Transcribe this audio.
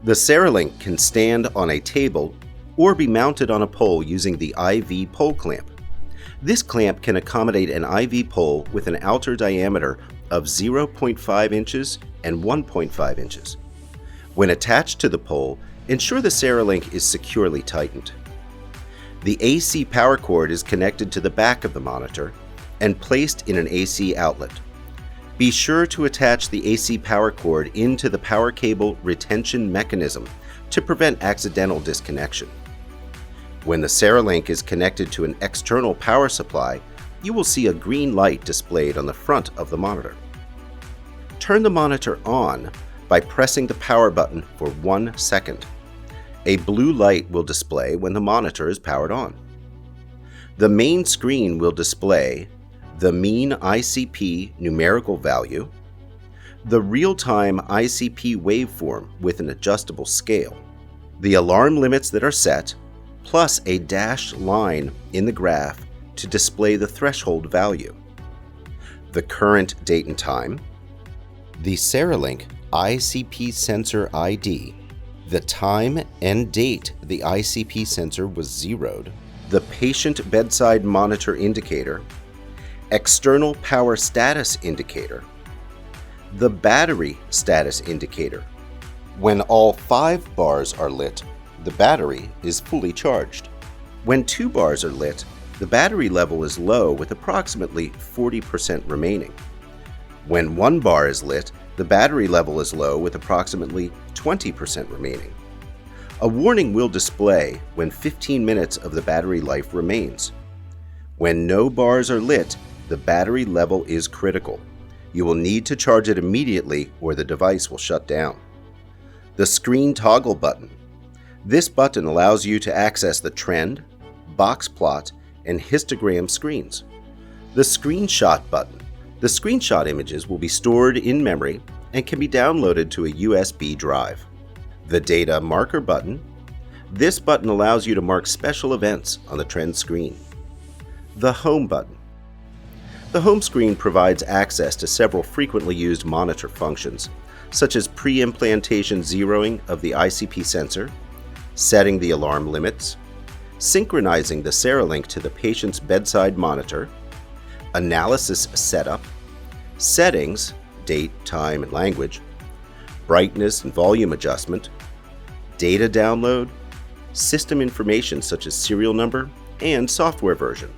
The CereLink can stand on a table or be mounted on a pole using the IV pole clamp. This clamp can accommodate an IV pole with an outer diameter of 0.5 inches and 1.5 inches. When attached to the pole, ensure the CereLink is securely tightened. The AC power cord is connected to the back of the monitor and placed in an AC outlet. Be sure to attach the AC power cord into the power cable retention mechanism to prevent accidental disconnection. When the CereLink is connected to an external power supply, you will see a green light displayed on the front of the monitor. Turn the monitor on by pressing the power button for 1 second. A blue light will display when the monitor is powered on. The main screen will display the mean ICP numerical value, the real-time ICP waveform with an adjustable scale, the alarm limits that are set, plus a dashed line in the graph to display the threshold value, the current date and time, the CereLink ICP sensor ID, the time and date the ICP sensor was zeroed, the patient bedside monitor indicator, external power status indicator, the battery status indicator. When all 5 bars are lit, the battery is fully charged. When 2 bars are lit, the battery level is low with approximately 40% remaining. When 1 bar is lit, the battery level is low with approximately 20% remaining. A warning will display when 15 minutes of the battery life remains. When no bars are lit, the battery level is critical. You will need to charge it immediately or the device will shut down. The screen toggle button. This button allows you to access the trend, box plot, and histogram screens. The screenshot button. The screenshot images will be stored in memory and can be downloaded to a USB drive. The data marker button. This button allows you to mark special events on the trend screen. The home button. The home screen provides access to several frequently used monitor functions, such as pre-implantation zeroing of the ICP sensor, setting the alarm limits, synchronizing the CereLink to the patient's bedside monitor, analysis setup, settings, date, time, and language, brightness and volume adjustment, data download, system information such as serial number, and software version.